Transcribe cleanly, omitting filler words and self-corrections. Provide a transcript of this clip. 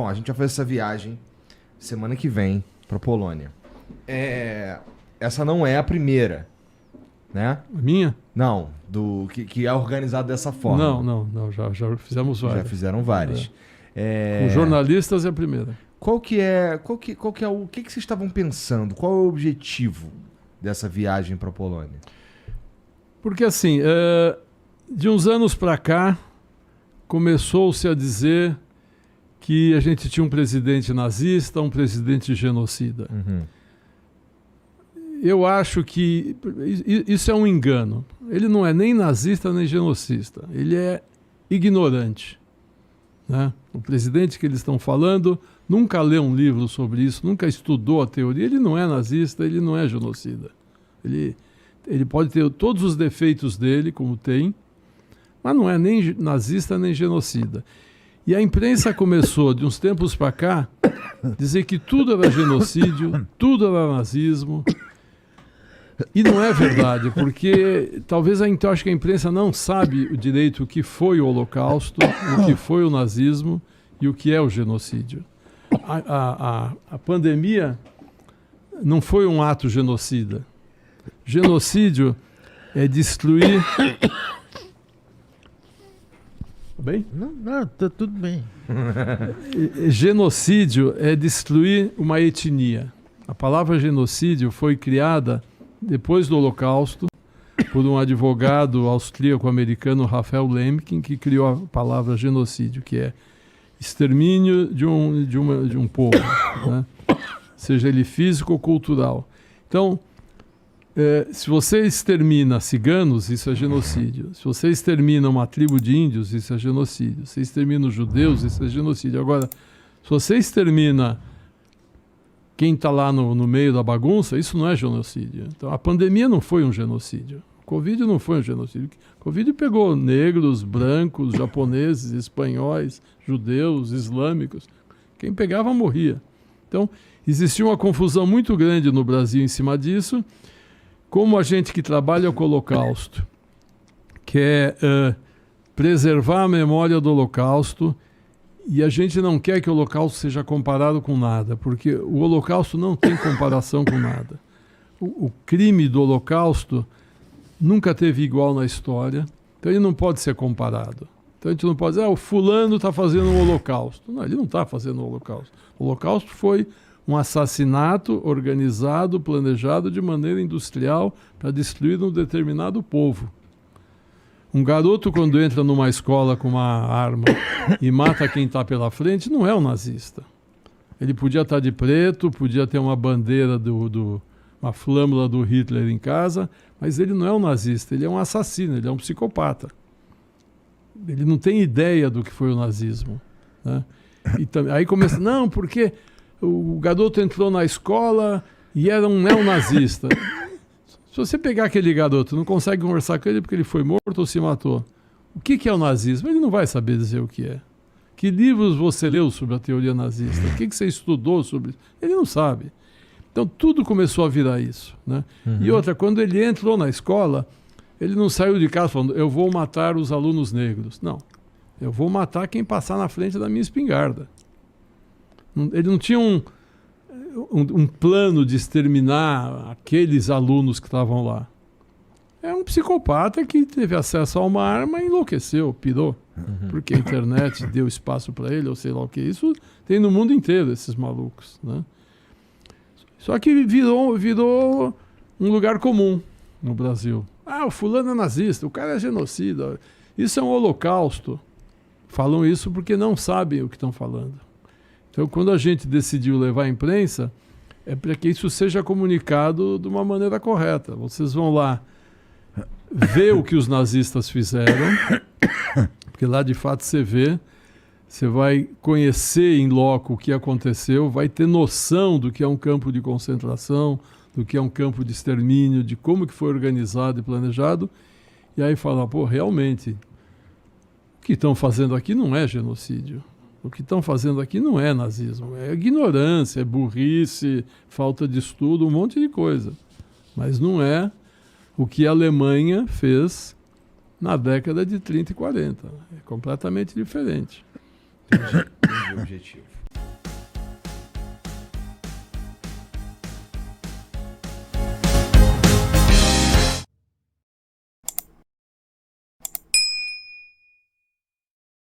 a gente vai fazer essa viagem semana que vem pra Polônia. Essa não é a primeira, né? Minha? Não, que é organizado dessa forma. Não, já fizemos várias. Já fizeram várias. Com jornalistas é a primeira. O que vocês estavam pensando? Qual é o objetivo dessa viagem para a Polônia? Porque assim, de uns anos para cá, começou-se a dizer que a gente tinha um presidente nazista, um presidente genocida. Uhum. Eu acho que isso é um engano. Ele não é nem nazista nem genocista. Ele é ignorante, né? O presidente que eles estão falando nunca leu um livro sobre isso, nunca estudou a teoria. Ele não é nazista, ele não é genocida. Ele pode ter todos os defeitos dele, como tem, mas não é nem nazista nem genocida. E a imprensa começou, de uns tempos para cá, dizer que tudo era genocídio, tudo era nazismo. E não é verdade, porque talvez eu acho que a imprensa não sabe o direito o que foi o Holocausto, o que foi o nazismo e o que é o genocídio. A pandemia não foi um ato genocida. Genocídio é destruir... Bem? Não, tá tudo bem. Genocídio é destruir uma etnia. A palavra genocídio foi criada depois do Holocausto por um advogado austríaco-americano, Raphael Lemkin, que criou a palavra genocídio, que é extermínio de um povo, né? Seja ele físico ou cultural. Então, se você extermina ciganos, isso é genocídio. Se você extermina uma tribo de índios, isso é genocídio. Se você extermina os judeus, isso é genocídio. Agora, se você extermina quem está lá no meio da bagunça, isso não é genocídio. Então, a pandemia não foi um genocídio. O Covid não foi um genocídio. O Covid pegou negros, brancos, japoneses, espanhóis, judeus, islâmicos. Quem pegava morria. Então, existia uma confusão muito grande no Brasil em cima disso. Como a gente que trabalha com o Holocausto quer preservar a memória do Holocausto, e a gente não quer que o Holocausto seja comparado com nada, porque o Holocausto não tem comparação com nada. O crime do Holocausto nunca teve igual na história, então ele não pode ser comparado. Então a gente não pode dizer, o fulano está fazendo um Holocausto. Não, ele não está fazendo um Holocausto. O Holocausto foi um assassinato organizado, planejado de maneira industrial para destruir um determinado povo. Um garoto, quando entra numa escola com uma arma e mata quem está pela frente, não é um nazista. Ele podia estar de preto, podia ter uma bandeira, uma flâmula do Hitler em casa, mas ele não é um nazista, ele é um assassino, ele é um psicopata. Ele não tem ideia do que foi o nazismo, né? E aí começa, não, porque o garoto entrou na escola e era um neonazista. Se você pegar aquele garoto, não consegue conversar com ele porque ele foi morto ou se matou. O que é o nazismo? Ele não vai saber dizer o que é. Que livros você leu sobre a teoria nazista? O que você estudou sobre isso? Ele não sabe. Então tudo começou a virar isso, né? Uhum. E outra, quando ele entrou na escola, ele não saiu de casa falando, eu vou matar os alunos negros. Não. Eu vou matar quem passar na frente da minha espingarda. Ele não tinha um plano de exterminar aqueles alunos que estavam lá. É um psicopata que teve acesso a uma arma e enlouqueceu, pirou. Uhum. Porque a internet deu espaço para ele, ou sei lá o que. Isso tem no mundo inteiro, esses malucos, né? Só que virou um lugar comum no Brasil. O fulano é nazista, o cara é genocida. Isso é um holocausto. Falam isso porque não sabem o que estão falando. Então, quando a gente decidiu levar a imprensa, é para que isso seja comunicado de uma maneira correta. Vocês vão lá ver o que os nazistas fizeram, porque lá de fato você vê, você vai conhecer em loco o que aconteceu, vai ter noção do que é um campo de concentração, do que é um campo de extermínio, de como que foi organizado e planejado, e aí falar, realmente, o que estão fazendo aqui não é genocídio. O que estão fazendo aqui não é nazismo, é ignorância, é burrice, falta de estudo, um monte de coisa. Mas não é o que a Alemanha fez na década de 30 e 40. É completamente diferente. Entendi o objetivo.